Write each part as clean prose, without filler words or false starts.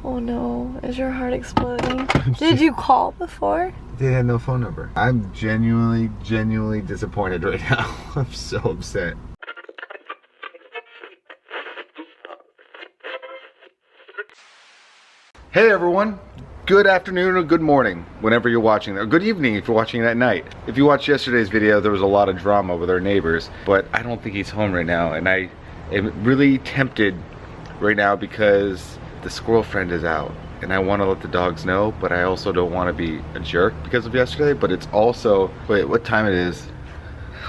Oh no, is your heart exploding? Did you call before? They had no phone number. I'm genuinely disappointed right now. I'm so upset. Hey everyone, good afternoon or good morning whenever you're watching, or good evening if you're watching it at night. If you watched yesterday's video, there was a lot of drama with our neighbors, but I don't think he's home right now, and I am really tempted right now because the squirrel friend is out, and I want to let the dogs know, but I also don't want to be a jerk because of yesterday. But it's also, wait, what time it is?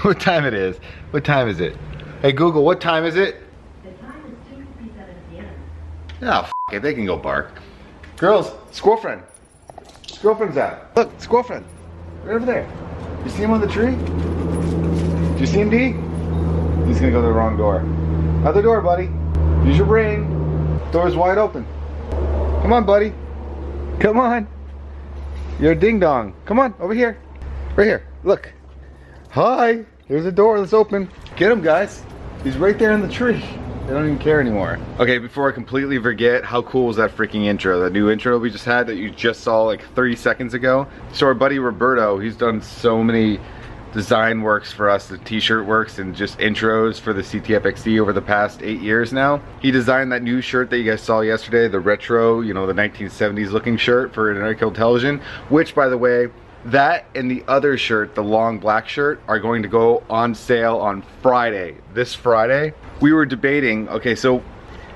What time it is? What time is it? Hey Google, what time is it? The time is 2:57 p.m. Oh, f it, they can go bark. Girls, squirrel friend. Squirrel friend's out. Look, squirrel friend. Right over there. You see him on the tree? Do you see him, D? He's gonna go to the wrong door. Other door, buddy. Use your brain. Door's wide open. Come on, buddy. Come on. You're a ding dong. Come on, over here. Right here. Look. Hi. There's a door that's open. Get him, guys. He's right there in the tree. They don't even care anymore. Okay, before I completely forget, how cool was that freaking intro? The new intro we just had that you just saw like 30 seconds ago. So our buddy Roberto, he's done so many design works for us, the t-shirt works and just intros for the CTFXD over the past 8 years now. He designed that new shirt that you guys saw yesterday, the retro, you know, the 1970s looking shirt for American television, which by the way, that and the other shirt, the long black shirt, are going to go on sale on Friday, this Friday. We were debating, okay, so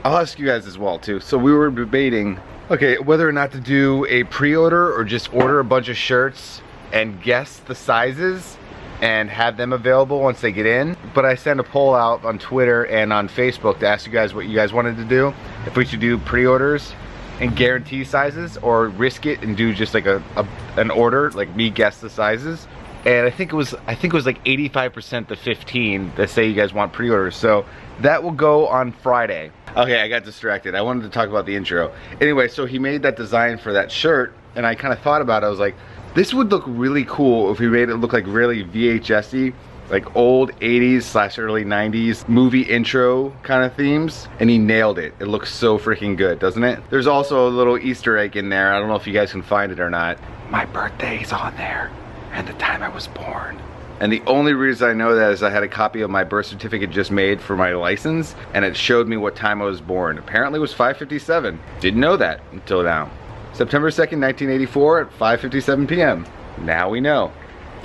I'll ask you guys as well too. So we were debating, okay, whether or not to do a pre-order or just order a bunch of shirts and guess the sizes and have them available once they get in. But I sent a poll out on Twitter and on Facebook to ask you guys what you guys wanted to do. If we should do pre-orders and guarantee sizes, or risk it and do just like an order, like me guess the sizes. And I think it was like 85% to 15 that say you guys want pre-orders. So that will go on Friday. Okay, I got distracted. I wanted to talk about the intro. Anyway, so he made that design for that shirt, and I kind of thought about it. I was like, this would look really cool if we made it look like really VHS-y, like old 80s / early 90s movie intro kind of themes, and he nailed it. It looks so freaking good, doesn't it? There's also a little Easter egg in there. I don't know if you guys can find it or not. My birthday's on there, and the time I was born. And the only reason I know that is I had a copy of my birth certificate just made for my license, and it showed me what time I was born. Apparently it was 5:57. Didn't know that until now. September 2nd, 1984 at 5:57 p.m. Now we know.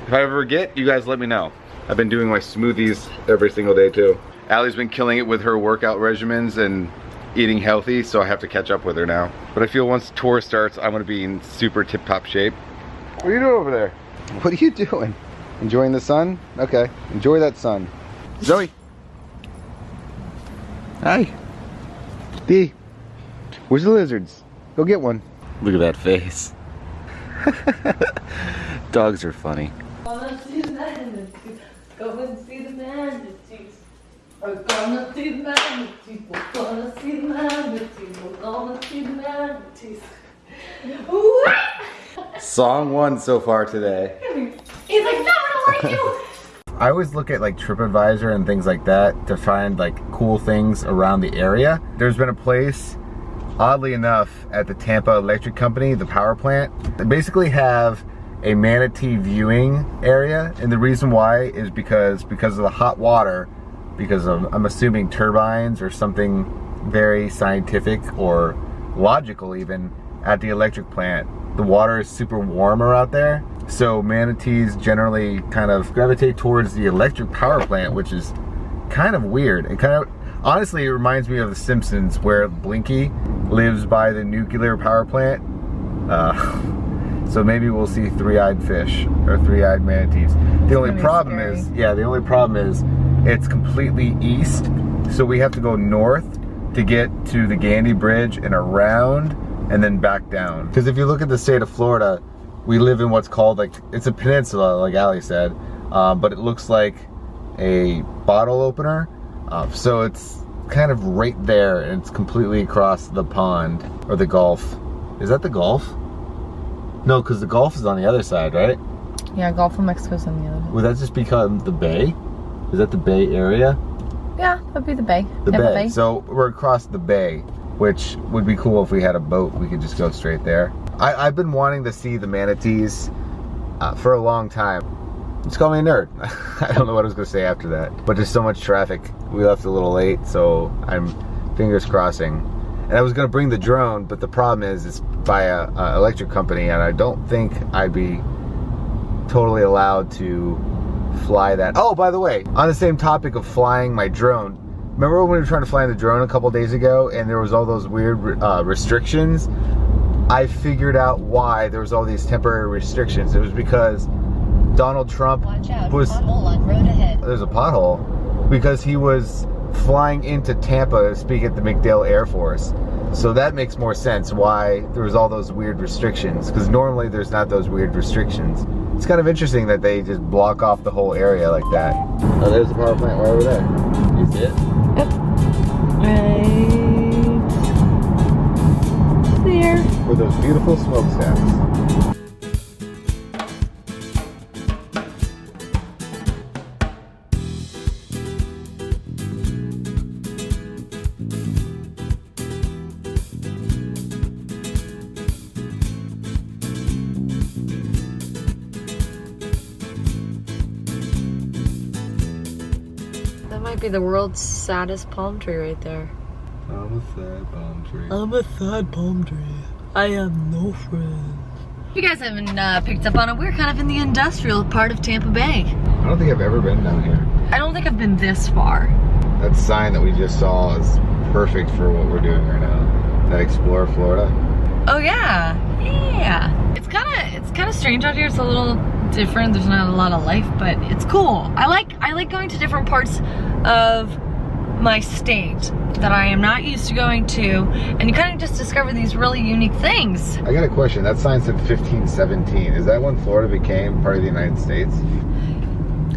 If I ever forget, you guys let me know. I've been doing my smoothies every single day too. Allie's been killing it with her workout regimens and eating healthy, so I have to catch up with her now. But I feel once tour starts, I'm gonna be in super tip-top shape. What are you doing over there? What are you doing? Enjoying the sun? Okay, enjoy that sun. Zoe. Hi. D. Where's the lizards? Go get one. Look at that face. Dogs are funny. Gonna see the manatees. Go and see the manatees. We're gonna see the manatees. We're gonna see the manatees. We're gonna see the manatees. Song 1 so far today. He's like, no, I don't like you. I always look at like TripAdvisor and things like that to find like cool things around the area. There's been a place, oddly enough, at the Tampa Electric Company, the power plant. They basically have a manatee viewing area, and the reason why is because of the hot water, because of, I'm assuming, turbines or something very scientific or logical even at the electric plant. The water is super warm out there, so manatees generally kind of gravitate towards the electric power plant, which is kind of weird. It kind of, honestly, it reminds me of The Simpsons, where Blinky lives by the nuclear power plant. So maybe we'll see three-eyed fish or three-eyed manatees. The only problem is it's completely east, so we have to go north to get to the Gandy Bridge and around and then back down. Because if you look at the state of Florida, we live in what's called, like, it's a peninsula, like Allie said, but it looks like a bottle opener. So it's kind of right there, and it's completely across the pond, or the Gulf. Is that the Gulf? No, because the Gulf is on the other side, right? Yeah, Gulf of Mexico's on the other side. Would that just become the Bay? Is that the Bay Area? Yeah, that'd be the Bay. The Bay. So we're across the Bay. which would be cool if we had a boat. We could just go straight there. I've been wanting to see the manatees for a long time. Just call me a nerd. I don't know what I was going to say after that. But there's so much traffic. We left a little late, so I'm fingers crossing. And I was going to bring the drone, but the problem is it's by a electric company, and I don't think I'd be totally allowed to fly that. Oh, by the way, on the same topic of flying my drone, remember when we were trying to fly the drone a couple days ago and there was all those weird restrictions? I figured out why there was all these temporary restrictions. It was because Donald Trump was, pothole on road ahead. There's a pothole, because he was flying into Tampa to speak at the MacDill Air Force. So that makes more sense why there was all those weird restrictions, because normally there's not those weird restrictions. It's kind of interesting that they just block off the whole area like that. Oh, there's the power plant right over there. You see it? Yep. Right there. With those beautiful smokestacks. That might be the world's saddest palm tree right there. I'm a sad palm tree. I'm a sad palm tree. I have no friends. If you guys haven't picked up on it, we're kind of in the industrial part of Tampa Bay. I don't think I've ever been down here. I don't think I've been this far. That sign that we just saw is perfect for what we're doing right now. That Explore Florida. Oh yeah, yeah. It's kind of strange out here. It's a little different. There's not a lot of life, but it's cool. I like going to different parts of my state that I am not used to going to, and you kind of just discover these really unique things. I got a question. That sign said 1517. Is that when Florida became part of the United States?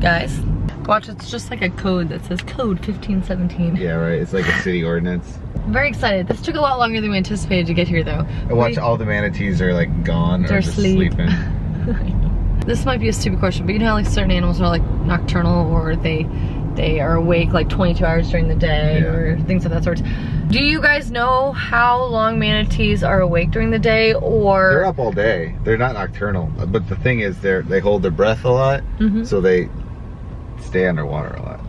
Guys, watch, it's just like a code that says code 1517. Yeah, right. It's like a city ordinance. I'm very excited. This took a lot longer than we anticipated to get here though. And watch, all the manatees are like gone They're or just asleep. sleeping. This might be a stupid question, but you know how like certain animals are like nocturnal, or they are awake like 22 hours during the day, Yeah. or things of that sort. Do you guys know how long manatees are awake during the day, or? They're up all day. They're not nocturnal. But the thing is, they hold their breath a lot, so they stay underwater a lot.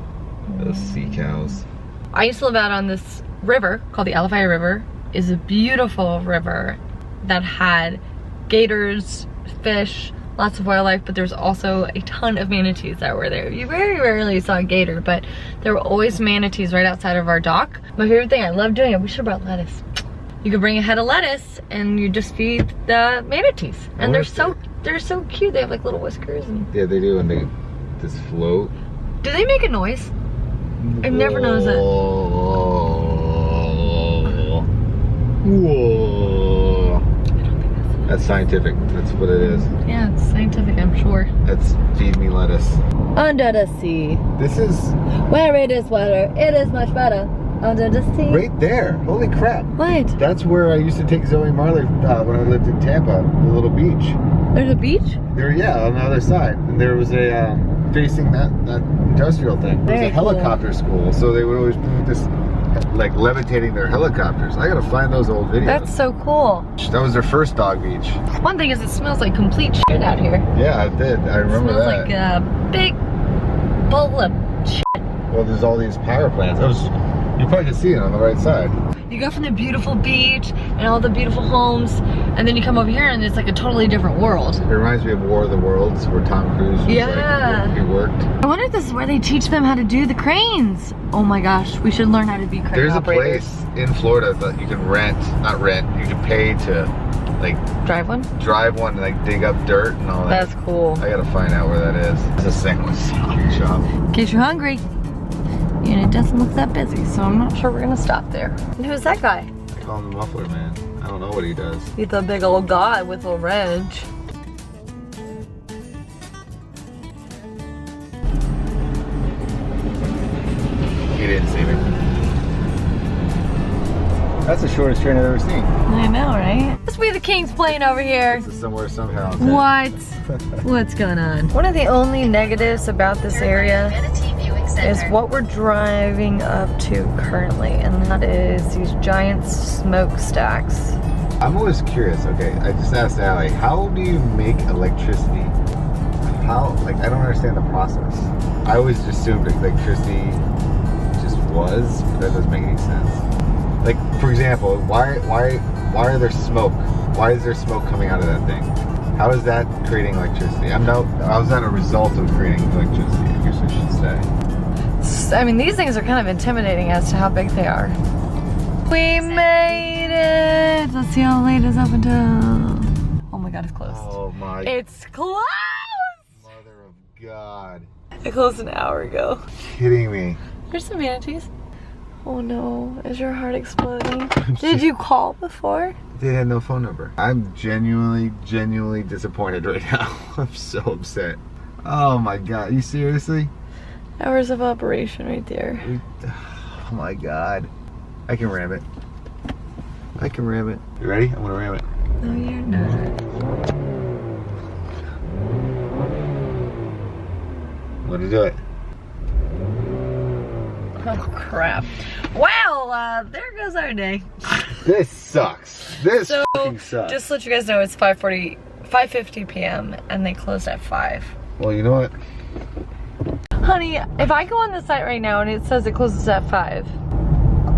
Those sea cows. I used to live out on this river called the Alafaya River. It's a beautiful river that had gators, fish, lots of wildlife, but there's also a ton of manatees that were there. You very rarely saw a gator, but there were always manatees right outside of our dock. My favorite thing, I love doing it, we should have brought lettuce. You could bring a head of lettuce and you just feed the manatees. And they're so cute. They have like little whiskers. And Yeah, they do, and they just float. do they make a noise? I've never noticed it. Whoa. That's scientific. That's what it is. Yeah, it's scientific, I'm sure. That's feed me lettuce. Under the sea, This is where it is wetter, it is much better. Under the sea. right there. Holy crap. What? That's where I used to take Zoe and Marley when I lived in Tampa, the little beach. There's a beach? There, yeah, on the other side. And there was a, facing that industrial thing. There was Very a helicopter school, so they would always do this, like levitating their helicopters. I gotta find those old videos. That's so cool. That was their first dog beach. One thing is it smells like complete shit out here. Yeah, it did. I It remember smells that. like a big bowl of shit. Well, there's all these power plants. You probably can see it on the right side. You go from the beautiful beach and all the beautiful homes, and then you come over here and it's like a totally different world. It reminds me of War of the Worlds, where Tom Cruise was like, he worked. I wonder if this is where they teach them how to do the cranes. Oh my gosh, we should learn how to be crane There's operators. a place in Florida that you can you can pay to like Drive one? drive one and like dig up dirt and all that. That's cool. I gotta find out where that is. It's a sandwich shop. In case you're hungry. And it doesn't look that busy, so I'm not sure we're gonna stop there. And who's that guy? Call him the muffler man. I don't know what he does. He's a big old guy with a wrench. He didn't see me. That's the shortest train I've ever seen. I know, right? Must be the Kings playing over here. This is somewhere somehow. What? What's going on? One of the only negatives about this area is what we're driving up to currently, and that is these giant smokestacks. I'm always curious, okay, I just asked Allie, how do you make electricity? How, like, I don't understand the process. I always just assumed electricity just was, but that doesn't make any sense. Like, for example, why are there smoke? Why is there smoke coming out of that thing? How is that creating electricity? How is that a result of creating electricity, I guess I should say. I mean, these things are kind of intimidating as to how big they are. We made it! Let's see how late it's up until... Oh my god, it's closed. Oh my... It's closed! Mother of God. It closed an hour ago. Kidding me. Here's some manatees. Oh no, is your heart exploding? Did you call before? They had no phone number. I'm genuinely disappointed right now. I'm so upset. Oh my god, are you seriously? Hours of operation right there. Oh my god. I can ram it. I can ram it. You ready? I'm gonna ram it. No, you're not. I'm gonna do it. Oh crap. Well, there goes our day. This sucks. This fucking sucks. Just to let you guys know, it's 5:50 p.m. and they closed at 5. Well, you know what? Honey, if I go on the site right now and it says it closes at 5.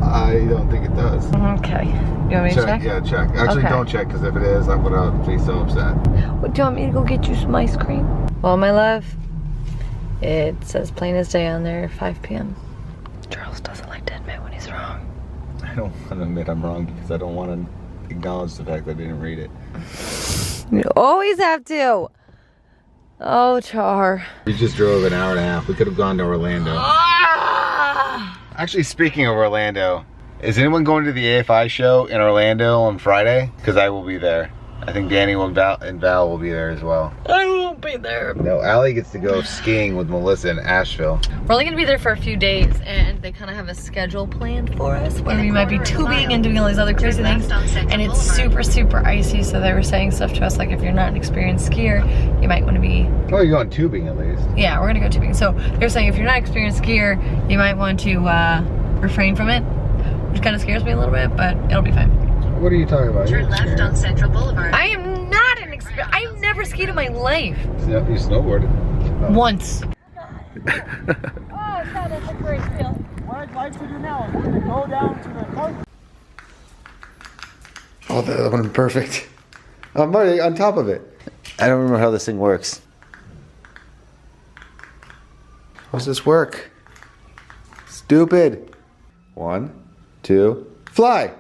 I don't think it does. Okay. You want me to check? Yeah, check. Actually, Okay. don't check, because if it is, I'm gonna be so upset. What, do you want me to go get you some ice cream? Well, my love, it says plain as day on there, 5 p.m. Charles doesn't like to admit when he's wrong. I don't want to admit I'm wrong, because I don't want to acknowledge the fact that I didn't read it. You always have to. Oh, Char. We just drove an hour and a half. We could have gone to Orlando. Ah! Actually, speaking of Orlando, is anyone going to the AFI show in Orlando on Friday? Because I will be there. I think Danny and Val will be there as well. I won't be there. No, Allie gets to go skiing with Melissa in Asheville. We're only gonna be there for a few days, and they kind of have a schedule planned for us where we might be tubing and doing all these other crazy things. And it's super icy, so they were saying stuff to us like, if you're not an experienced skier, you might want to be... Oh, you're going tubing at least. Yeah, we're gonna go tubing. So they're saying if you're not an experienced skier, you might want to refrain from it, which kind of scares me a little bit, but it'll be fine. What are you talking about? Turn left on Central Boulevard. I am not an I've never skied in my life. You snowboarded? Oh. Once. Oh, God, that's a great feeling. What I'd like to do now is to go down to the coast. Oh, that one perfect. I'm already on top of it. I don't remember how this thing works. How does this work? Stupid. 1, 2, fly.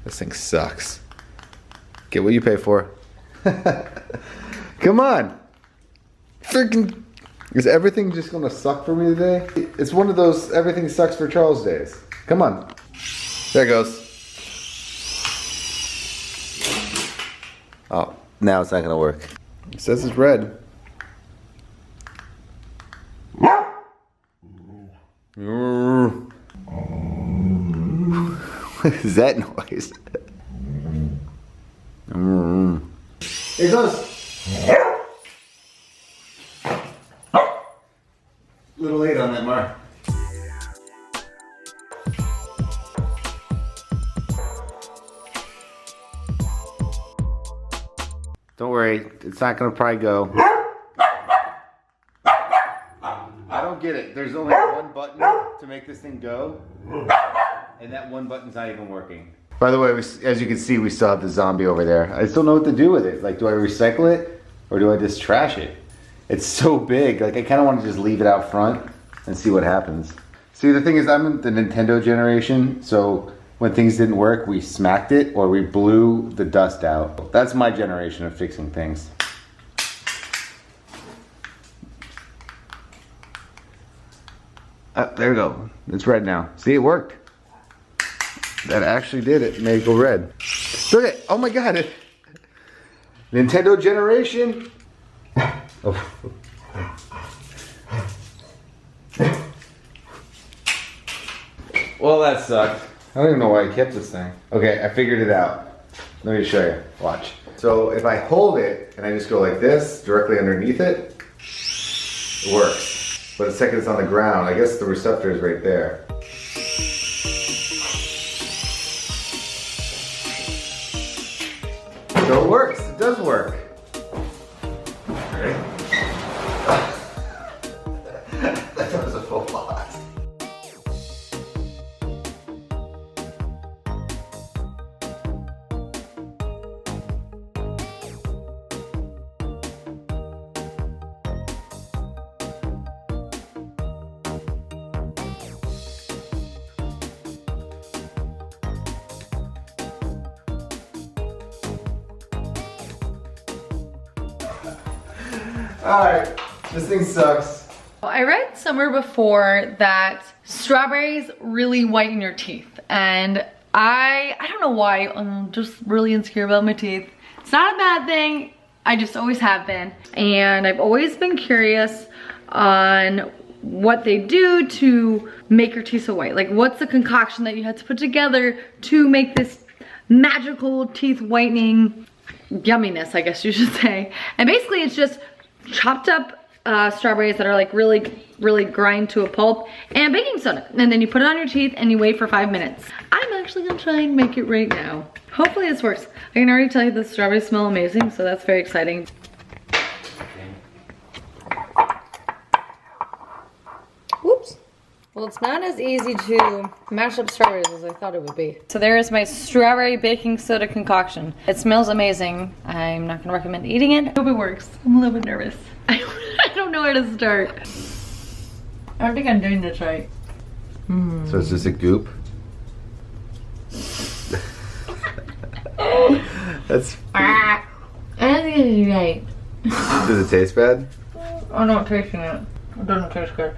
This thing sucks. Get what you pay for. Come on. Freaking. Is everything just gonna suck for me today? It's one of those everything sucks for Charles days. Come on. There it goes. Oh, now it's not gonna work. It says it's red. What is that noise? Here it goes. A little late on that, Mar. Don't worry, it's not gonna probably go. I don't get it. There's only one button to make this thing go, and that one button's not even working. By the way, as you can see, we still have the zombie over there. I still don't know what to do with it. Like, do I recycle it, or do I just trash it? It's so big, like I kind of want to just leave it out front and see what happens. See, the thing is, I'm in the Nintendo generation, so when things didn't work, we smacked it or we blew the dust out. That's my generation of fixing things. There we go. It's red now. See, it worked. That actually did it. Made it go red. Look at it. Oh my god. Nintendo generation. Oh. Well, that sucked. I don't even know why I kept this thing. Okay, I figured it out. Let me show you. Watch. So if I hold it and I just go like this, directly underneath it, it works. But the second it's on the ground, I guess the receptor is right there. So it works. It does work. Ready? That was a full blast. Alright, this thing sucks. I read somewhere before that strawberries really whiten your teeth, and I don't know why, I'm just really insecure about my teeth. It's not a bad thing, I just always have been. And I've always been curious on what they do to make your teeth so white. Like, what's the concoction that you had to put together to make this magical teeth whitening yumminess, I guess you should say. And basically it's just chopped up strawberries that are like really grind to a pulp, and baking soda, and then you put it on your teeth and you wait for 5 minutes. I'm actually gonna try and make it right now. Hopefully this works. I can already tell you the strawberries smell amazing, so that's very exciting. Whoops. Well, it's not as easy to mash up strawberries as I thought it would be. So there is my strawberry baking soda concoction. It smells amazing. I'm not gonna recommend eating it. I hope it works. I'm a little bit nervous. I don't know where to start. I don't think I'm doing this right. So it's just a goop? That's... I don't think this is right. Does it taste bad? I'm not tasting it. It doesn't taste good.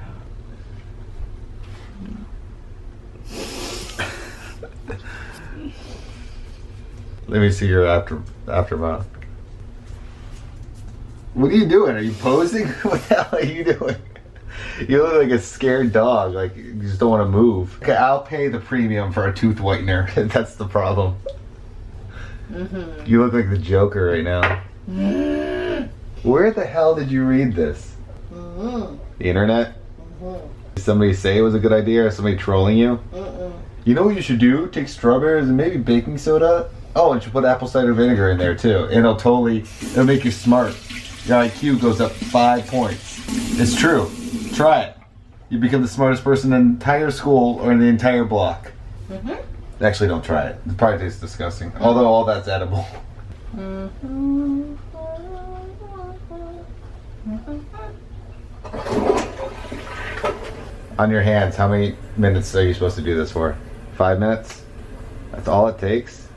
Let me see your aftermath. What are you doing? Are you posing? What the hell are you doing? You look like a scared dog, like you just don't want to move. Okay, I'll pay the premium for a tooth whitener. That's the problem. You look like the Joker right now. Where the hell did you read this? The internet? Did somebody say it was a good idea, or somebody trolling you? You know what you should do? Take strawberries and maybe baking soda. Oh, and you should put apple cider vinegar in there too. And it'll make you smart. Your IQ goes up 5 points. It's true. Try it. You become the smartest person in the entire school or in the entire block. Actually, don't try it. It probably tastes disgusting. Although all that's edible. On your hands, how many minutes are you supposed to do this for? 5 minutes? That's all it takes?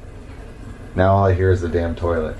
Now all I hear is the damn toilet.